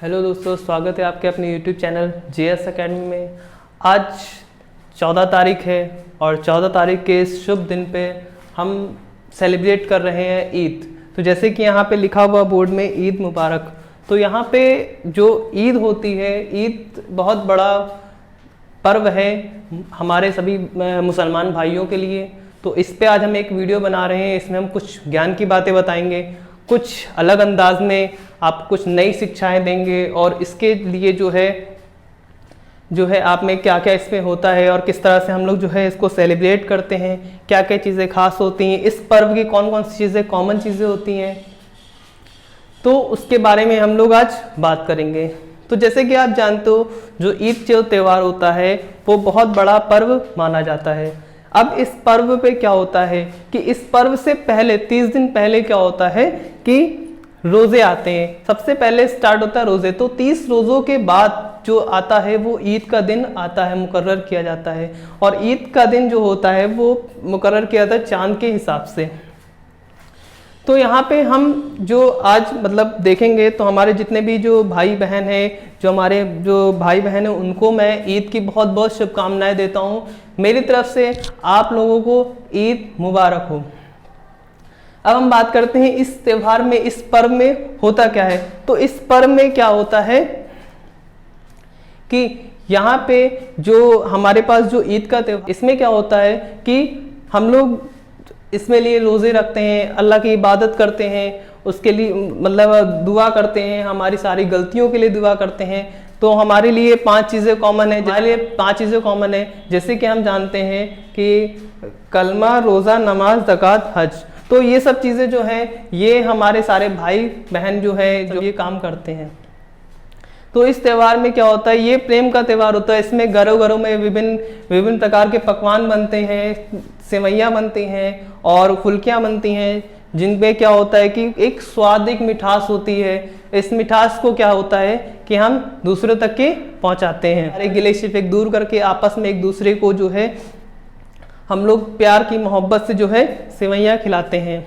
Hello दोस्तों, स्वागत है आपके अपने यूट्यूब चैनल JS अकेडमी में। आज 14 तारीख है और 14 तारीख के इस शुभ दिन पे हम सेलिब्रेट कर रहे हैं ईद। तो जैसे कि यहाँ पे लिखा हुआ बोर्ड में ईद मुबारक। तो यहाँ पे जो ईद होती है, ईद बहुत बड़ा पर्व है हमारे सभी मुसलमान भाइयों के लिए। तो इस पे आज हम एक वीडियो बना रहे हैं। इसमें हम कुछ ज्ञान की बातें बताएंगे, कुछ अलग अंदाज में आप कुछ नई शिक्षाएं देंगे और इसके लिए जो है आप में क्या क्या इसमें होता है और किस तरह से हम लोग जो है इसको सेलिब्रेट करते हैं, क्या क्या चीज़ें खास होती हैं, इस पर्व की कौन कौन सी चीज़ें कॉमन चीज़ें होती हैं, तो उसके बारे में हम लोग आज बात करेंगे। तो जैसे कि आप जानते हो, जो ईद जो त्यौहार होता है वो बहुत बड़ा पर्व माना जाता है। अब इस पर्व पे क्या होता है कि इस पर्व से पहले 30 दिन पहले क्या होता है कि रोज़े आते हैं। सबसे पहले स्टार्ट होता है रोज़े। तो 30 रोज़ों के बाद जो आता है वो ईद का दिन आता है, मुकर्रर किया जाता है। और ईद का दिन जो होता है वो मुकर्रर किया जाता है चांद के हिसाब से। तो यहाँ पे हम जो आज मतलब देखेंगे तो हमारे जितने भी जो भाई बहन हैं, जो हमारे जो भाई बहन हैं, उनको मैं ईद की बहुत बहुत शुभकामनाएं देता हूँ। मेरी तरफ से आप लोगों को ईद मुबारक हो। अब हम बात करते हैं इस त्यौहार में, इस पर्व में होता क्या है। तो इस पर्व में क्या होता है कि यहाँ पे जो हमारे पास जो ईद का त्यौहार, इसमें क्या होता है कि हम लोग इसमें लिए रोज़े रखते हैं, अल्लाह की इबादत करते हैं, उसके लिए मतलब दुआ करते हैं, हमारी सारी गलतियों के लिए दुआ करते हैं। तो हमारे लिए 5 चीज़ें कॉमन है, हमारे लिए 5 चीज़ें कॉमन है। जैसे कि हम जानते हैं कि कलमा, रोज़ा, नमाज, ज़कात, हज। तो ये सब चीज़ें जो हैं ये हमारे सारे भाई बहन जो है जो ये काम करते हैं। तो इस त्यौहार में क्या होता है, ये प्रेम का त्यौहार होता है। इसमें घरों घरों में विभिन्न प्रकार के पकवान बनते हैं, सेवैयाँ बनती हैं और फुल्कियाँ बनती हैं, जिनमें क्या होता है कि एक स्वाद, एक मिठास होती है। इस मिठास को क्या होता है कि हम दूसरों तक के पहुँचाते हैं। सारे गिले शिकवे दूर करके आपस में एक दूसरे को जो है हम लोग प्यार की मोहब्बत से जो है सेवैयाँ खिलाते हैं।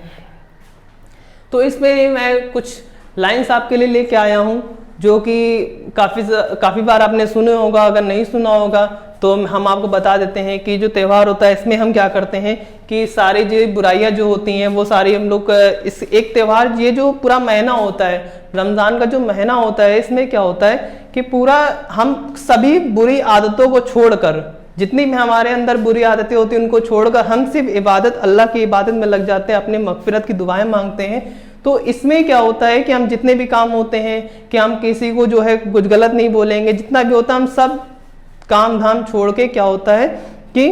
तो इसमें मैं कुछ लाइन्स आपके लिए लेके आया हूँ जो कि काफ़ी बार आपने सुने होगा। अगर नहीं सुना होगा तो हम आपको बता देते हैं कि जो त्यौहार होता है इसमें हम क्या करते हैं कि सारी जो बुराइयां जो होती हैं वो सारी हम लोग इस एक त्यौहार, ये जो पूरा महीना होता है, रमज़ान का जो महीना होता है, इसमें क्या होता है कि पूरा हम सभी बुरी आदतों को छोड़कर, जितनी भी हमारे अंदर बुरी आदतें होती हैं उनको छोड़कर हम सिर्फ इबादत, अल्लाह की इबादत में लग जाते हैं, अपनी मग़फ़िरत की दुआएं मांगते हैं। तो इसमें क्या होता है कि हम जितने भी काम होते हैं कि हम किसी को जो है कुछ गलत नहीं बोलेंगे, जितना भी होता है हम सब काम धाम छोड़ के क्या होता है कि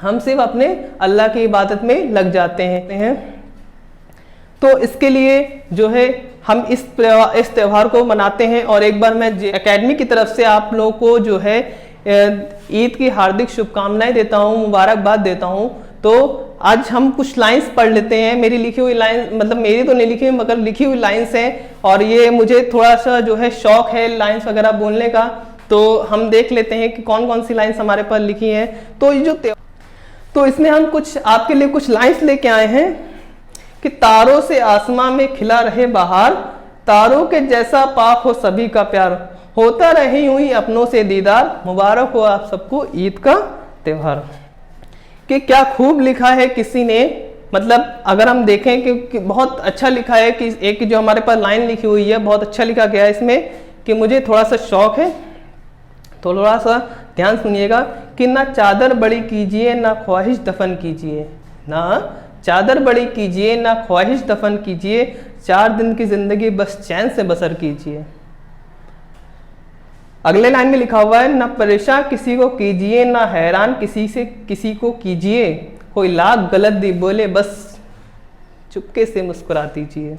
हम सिर्फ अपने अल्लाह की इबादत में लग जाते हैं। तो इसके लिए जो है हम इस त्यौहार को मनाते हैं। और एक बार मैं एकेडमी की तरफ से आप लोगों को जो है ईद की हार्दिक शुभकामनाएं देता हूँ, मुबारकबाद देता हूँ। तो आज हम कुछ लाइंस पढ़ लेते हैं। मेरी लिखी हुई लाइन, मतलब मेरी तो नहीं लिखी हुई मगर लिखी हुई लाइंस हैं, और ये मुझे थोड़ा सा जो है शौक है लाइंस वगैरह बोलने का। तो हम देख लेते हैं कि कौन कौन सी लाइंस हमारे पास लिखी हैं। तो इसमें हम कुछ आपके लिए कुछ लाइंस लेके आए हैं कि तारों से आसमां में खिला रहे बहार, तारों के जैसा पाक हो सभी का प्यार, होता रहे यूं ही अपनों से दीदार, मुबारक हो आप सबको ईद का त्यौहार। कि क्या खूब लिखा है किसी ने, मतलब अगर हम देखें कि बहुत अच्छा लिखा है कि एक जो हमारे पास लाइन लिखी हुई है बहुत अच्छा लिखा गया है इसमें, कि मुझे थोड़ा सा शौक है, थोड़ा सा ध्यान सुनिएगा कि ना चादर बड़ी कीजिए ना ख्वाहिश दफन कीजिए, ना चादर बड़ी कीजिए ना ख्वाहिश दफन कीजिए, 4 दिन की जिंदगी बस चैन से बसर कीजिए। अगले लाइन में लिखा हुआ है, ना परेशान किसी को कीजिए ना हैरान किसी को कीजिए, कोई लाख गलत दी बोले बस चुपके से मुस्कुरा दीजिए।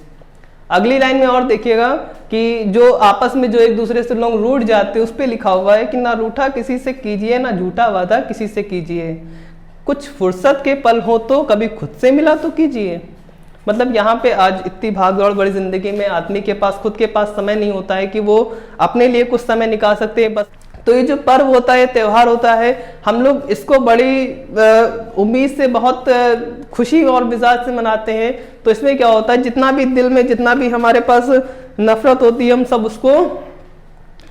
अगली लाइन में और देखिएगा कि जो आपस में जो एक दूसरे से लोग रूठ जाते हैं उस पर लिखा हुआ है कि ना रूठा किसी से कीजिए ना झूठा वादा किसी से कीजिए, कुछ फुर्सत के पल हो तो कभी खुद से मिला तो कीजिए। मतलब यहाँ पे आज इतनी भाग दौड़ बड़ी ज़िंदगी में आदमी के पास खुद के पास समय नहीं होता है कि वो अपने लिए कुछ समय निकाल सकते हैं बस। तो ये जो पर्व होता है, त्यौहार होता है, हम लोग इसको बड़ी उम्मीद से, बहुत खुशी और मिजाज से मनाते हैं। तो इसमें क्या होता है, जितना भी दिल में जितना भी हमारे पास नफरत होती है हम सब उसको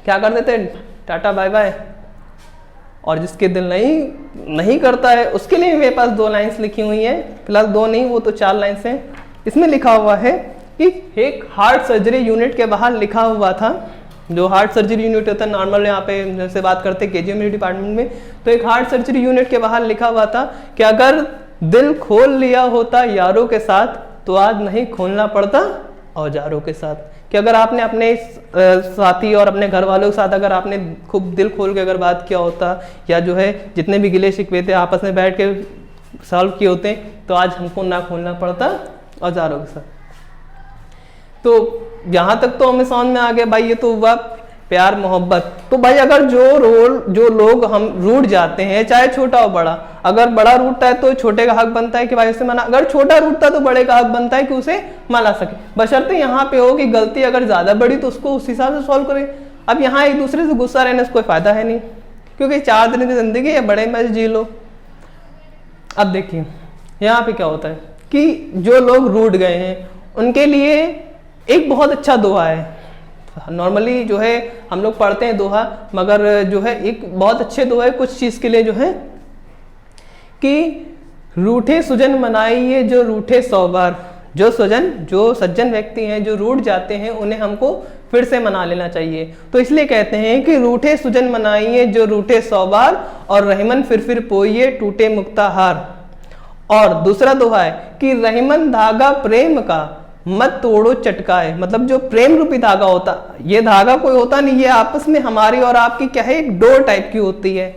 क्या कर देते हैं, टाटा बाय बाय। और जिसके दिल नहीं करता है उसके लिए मेरे पास 2 लाइन्स लिखी हुई हैं, फिलहाल 2 नहीं वो तो 4 लाइन्स हैं। इसमें लिखा हुआ है कि एक हार्ट सर्जरी यूनिट के बाहर लिखा हुआ था, जो हार्ट सर्जरी यूनिट होता है नॉर्मल यहाँ पे जैसे बात करते हैं केजीएम डिपार्टमेंट में, तो एक हार्ट सर्जरी यूनिट के बाहर लिखा हुआ था कि अगर दिल खोल लिया होता यारों के साथ तो आज नहीं खोलना पड़ता औजारों के साथ। कि अगर आपने अपने साथी और अपने घर वालों के साथ अगर आपने खूब दिल खोल के अगर बात किया होता, या जो है जितने भी गिले शिकवे थे आपस में बैठ के सॉल्व किए होते, तो आज हमको ना खोलना पड़ता औजारों के साथ। तो यहाँ तक तो हमें समझ में आ गया भाई, ये तो हुआ प्यार मोहब्बत। तो भाई अगर जो लोग हम रूठ जाते हैं, चाहे छोटा हो बड़ा, अगर बड़ा रूठता है तो छोटे का हक बनता है कि भाई उसे मना, अगर छोटा रूठता है तो बड़े का हक बनता है कि उसे मना सके, बशर्ते यहाँ पे हो कि गलती अगर ज्यादा बड़ी तो उसको उस हिसाब से सॉल्व करे। अब यहाँ एक दूसरे से गुस्सा रहने से कोई फायदा है नहीं, क्योंकि 4 दिन की जिंदगी है, बड़े मजे जी लो। अब देखिए यहाँ पे क्या होता है कि जो लोग रूठ गए हैं उनके लिए एक बहुत अच्छा दोहा है। नॉर्मली जो है हम लोग पढ़ते हैं दोहा, मगर जो है एक बहुत अच्छे दोहा है कुछ चीज के लिए, जो है कि रूठे सुजन मनाइए जो रूठे 100 बार। जो सज्जन व्यक्ति हैं जो रूठ जाते हैं उन्हें हमको फिर से मना लेना चाहिए। तो इसलिए कहते हैं कि रूठे सुजन मनाइए जो रूठे 100 बार, और रहीमन फिर पोइए टूटे मुक्ता हार। और दूसरा दोहा है कि रहीमन धागा प्रेम का मत तोड़ो चटकाए। मतलब जो प्रेम रूपी धागा होता, ये धागा कोई होता नहीं, ये आपस में हमारी और आपकी क्या है एक डोर टाइप की होती है,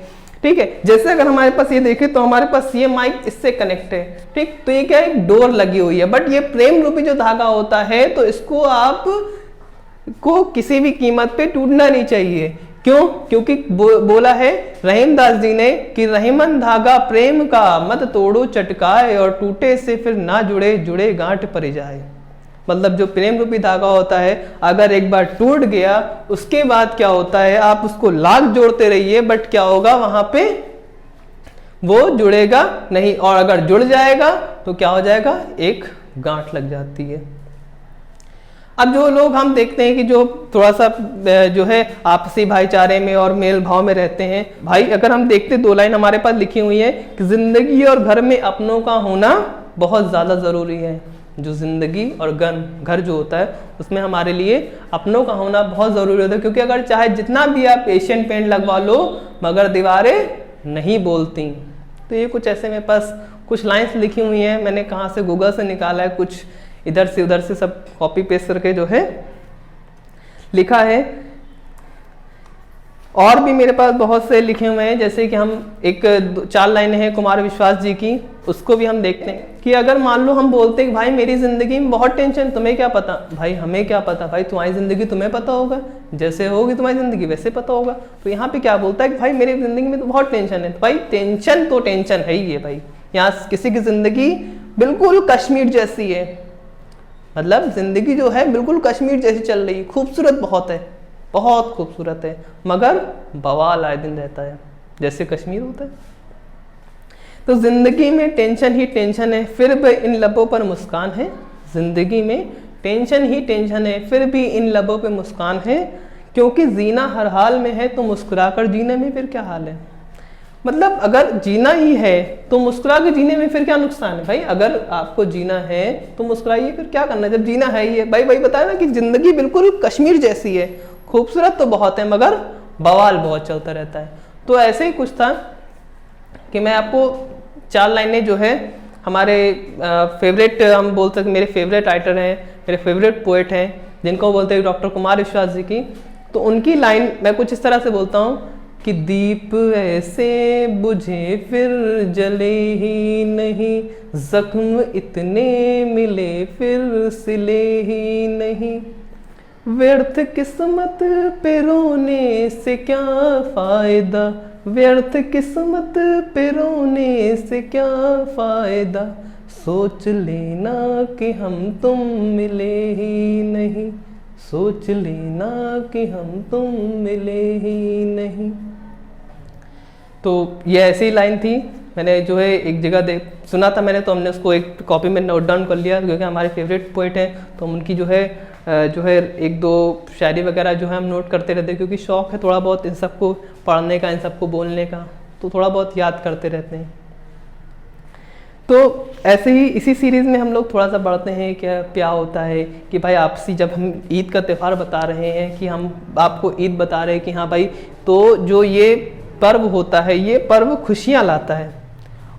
ठीक है। जैसे अगर हमारे पास ये देखें तो हमारे पास ये माइक इससे कनेक्ट है, ठीक, तो ये क्या एक डोर लगी हुई है, बट ये प्रेम रूपी जो धागा होता है तो इसको आप को किसी भी कीमत पे टूटना नहीं चाहिए। क्यों? क्योंकि बोला है रहीम दास जी ने कि रहीमन धागा प्रेम का मत तोड़ो चटकाए, और टूटे से फिर ना जुड़े गांठ पर जाए। मतलब जो प्रेम रूपी धागा होता है अगर एक बार टूट गया उसके बाद क्या होता है, आप उसको लाख जोड़ते रहिए, बट क्या होगा वहां पे वो जुड़ेगा नहीं, और अगर जुड़ जाएगा तो क्या हो जाएगा, एक गांठ लग जाती है। अब जो लोग हम देखते हैं कि जो थोड़ा सा जो है आपसी भाईचारे में और मेल भाव में रहते हैं, भाई अगर हम देखते 2 लाइन हमारे पास लिखी हुई है कि जिंदगी और घर में अपनों का होना बहुत ज्यादा जरूरी है। जो जिंदगी और घर जो होता है उसमें हमारे लिए अपनों का होना बहुत जरूरी होता है, क्योंकि अगर चाहे जितना भी आप एशियन पेंट लगवा लो मगर दीवारें नहीं बोलती। तो ये कुछ ऐसे मेरे पास कुछ लाइंस लिखी हुई हैं, मैंने कहाँ से गूगल से निकाला है, कुछ इधर से उधर से सब कॉपी पेस्ट करके जो है लिखा है। और भी मेरे पास बहुत से लिखे हुए हैं, जैसे कि हम 4 लाइनें हैं कुमार विश्वास जी की, उसको भी हम देखते हैं कि अगर मान लो हम बोलते हैं कि भाई मेरी जिंदगी में बहुत टेंशन, तुम्हें क्या पता। भाई हमें क्या पता, भाई तुम्हारी जिंदगी तुम्हें पता होगा, जैसे होगी तुम्हारी जिंदगी वैसे पता होगा। तो यहाँ पे क्या बोलता है कि भाई मेरी जिंदगी में तो बहुत टेंशन है। तो भाई टेंशन तो टेंशन है ही है भाई, यहाँ किसी की जिंदगी बिल्कुल कश्मीर जैसी है, मतलब जिंदगी जो है बिल्कुल कश्मीर जैसी चल रही है, खूबसूरत बहुत है, बहुत खूबसूरत है, मगर बवाल आए दिन रहता है जैसे कश्मीर होता है। तो जिंदगी में टेंशन ही टेंशन है, फिर भी इन लबों पर मुस्कान है। जिंदगी में टेंशन ही टेंशन है, फिर भी इन लबों पे मुस्कान है, क्योंकि जीना हर हाल में है तो मुस्कुराकर जीने में फिर क्या हाल है। मतलब अगर जीना ही है तो मुस्कुरा के जीने में फिर क्या नुकसान है। भाई अगर आपको जीना है तो मुस्कुराइए, फिर क्या करना है जब जीना है ही है। भाई बताया ना कि जिंदगी बिल्कुल कश्मीर जैसी है, खूबसूरत तो बहुत है मगर बवाल बहुत चलता रहता है। तो ऐसे ही कुछ था कि मैं आपको 4 लाइनें जो है हमारे फेवरेट, हम बोल सकते मेरे फेवरेट राइटर हैं, मेरे फेवरेट पोएट हैं, जिनको बोलते हैं डॉक्टर कुमार विश्वास जी की। तो उनकी लाइन मैं कुछ इस तरह से बोलता हूँ कि दीप ऐसे बुझे फिर जले ही नहीं, जख्म इतने मिले फिर सिले ही नहीं, व्यर्थ किस्मत पे रोने से क्या फायदा, व्यर्थ किस्मत पे रोने से क्या फायदा, सोच लेना कि हम तुम मिले ही नहीं, सोच लेना कि हम तुम मिले ही नहीं। तो ये ऐसी लाइन थी मैंने जो है एक जगह सुना था मैंने, तो हमने उसको एक कॉपी में नोट डाउन कर लिया, क्योंकि हमारे फेवरेट पोइट हैं, तो हम उनकी जो है एक दो शायरी वगैरह जो है हम नोट करते रहते हैं, क्योंकि शौक़ है थोड़ा बहुत इन सबको पढ़ने का, इन सबको बोलने का, तो थोड़ा बहुत याद करते रहते हैं। तो ऐसे ही इसी सीरीज़ में हम लोग थोड़ा सा बढ़ते हैं क्या होता है कि भाई आपसी, जब हम ईद का त्यौहार बता रहे हैं, कि हम आपको ईद बता रहे हैं कि हाँ भाई, तो जो ये पर्व होता है, ये पर्व खुशियाँ लाता है,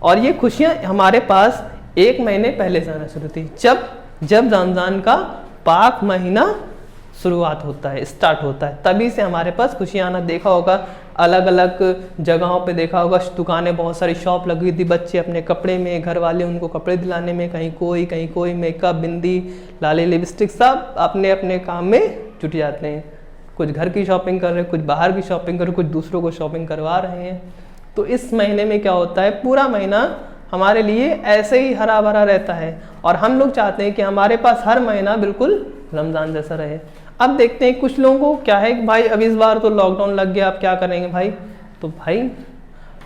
और ये खुशियाँ हमारे पास 1 महीने पहले से आना शुरू थी, जब रमज़ान का पाक महीना शुरुआत होता है, स्टार्ट होता है, तभी से हमारे पास खुशियाँ आना। देखा होगा अलग अलग जगहों पे, देखा होगा दुकानें, बहुत सारी शॉप लगी थी, बच्चे अपने कपड़े में, घर वाले उनको कपड़े दिलाने में, कहीं कोई मेकअप, बिंदी, लाली, लिपस्टिक, सब अपने अपने काम में जुट जाते हैं। कुछ घर की शॉपिंग कर रहे हैं, कुछ बाहर की शॉपिंग कर रहे हैं, कुछ दूसरों को शॉपिंग करवा रहे हैं। तो इस महीने में क्या होता है, पूरा महीना हमारे लिए ऐसे ही हरा भरा रहता है, और हम लोग चाहते हैं कि हमारे पास हर महीना बिल्कुल रमज़ान जैसा रहे। अब देखते हैं कुछ लोगों को क्या है कि भाई अब इस बार तो लॉकडाउन लग गया, अब क्या करेंगे भाई। तो भाई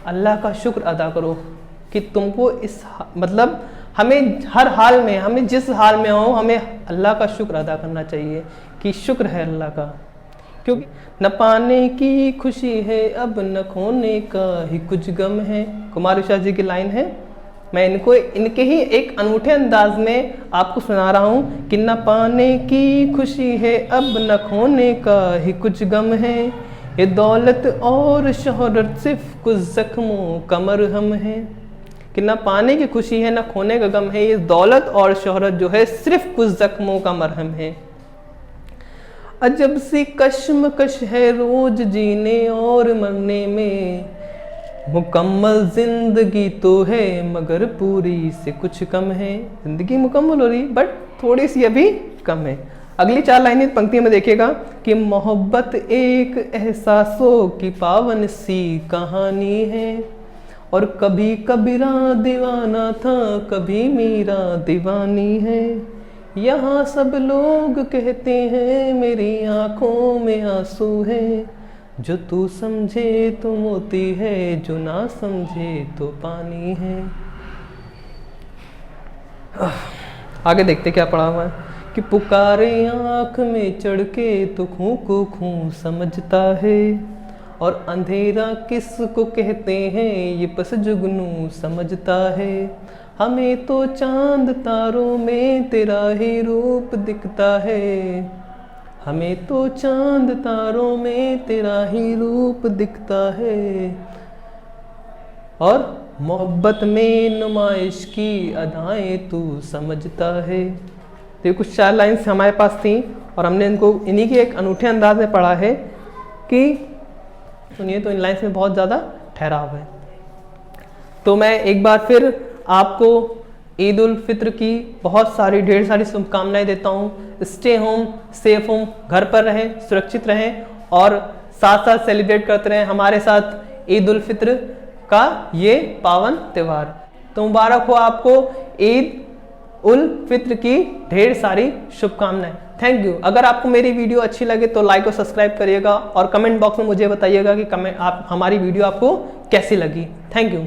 अल्लाह का शुक्र अदा करो कि तुमको मतलब हमें हर हाल में, हमें जिस हाल में हो, हमें अल्लाह का शुक्र अदा करना चाहिए कि शुक्र है अल्लाह का, क्योंकि न पाने की खुशी है अब, न खोने का ही कुछ गम है। कुमार विशाल जी की लाइन है, मैं इनके ही एक अनूठे अंदाज में आपको सुना रहा हूँ कि न पाने की खुशी है अब, न खोने का ही कुछ गम है, ये दौलत और शोहरत सिर्फ कुछ जख्मों का मरहम है। कि न पाने की खुशी है, न खोने का गम है, ये दौलत और शोहरत जो है सिर्फ कुछ जख्मों का मरहम है। अजब सी कश्मकश है रोज जीने और मरने में, मुकम्मल जिंदगी तो है मगर पूरी से कुछ कम है। जिंदगी मुकम्मल हो रही बट थोड़ी सी अभी कम है। अगली 4 लाइनें पंक्ति में देखिएगा कि मोहब्बत एक एहसासों की पावन सी कहानी है, और कभी कबीरा दीवाना था, कभी मीरा दीवानी है। यहाँ सब लोग कहते हैं मेरी आंखों में आंसू है, जो तू समझे तो मोती है, जो ना समझे तो पानी है। आगे देखते क्या पढ़ा हुआ है कि पुकारे आँख में चढ़ के तो खूं को खूं समझता है, और अंधेरा किसको कहते हैं ये बस जुगनू समझता है। हमें तो चांद तारों में तेरा ही रूप दिखता है, हमें तो चांद तारों में तेरा ही रूप दिखता है, और मोहब्बत में नुमाइश की अदाएं तू समझता है। तो ये कुछ 4 लाइन्स हमारे पास थी, और हमने इनको इन्हीं के एक अनूठे अंदाज में पढ़ा है कि सुनिए, तो इन लाइन्स में बहुत ज़्यादा ठहराव है। तो मैं एक बार फिर आपको ईद उल फित्र की बहुत सारी ढेर सारी शुभकामनाएं देता हूँ। स्टे होम, सेफ होम, घर पर रहें, सुरक्षित रहें, और साथ साथ सेलिब्रेट करते रहें हमारे साथ ईद उल फित्र का ये पावन त्यौहार। तो मुबारक हो आपको ईद उल फित्र की ढेर सारी शुभकामनाएं। Thank you. अगर आपको मेरी वीडियो अच्छी लगे तो लाइक और सब्सक्राइब करिएगा, और कमेंट बॉक्स में मुझे बताइएगा कि आप हमारी वीडियो आपको कैसी लगी। Thank you.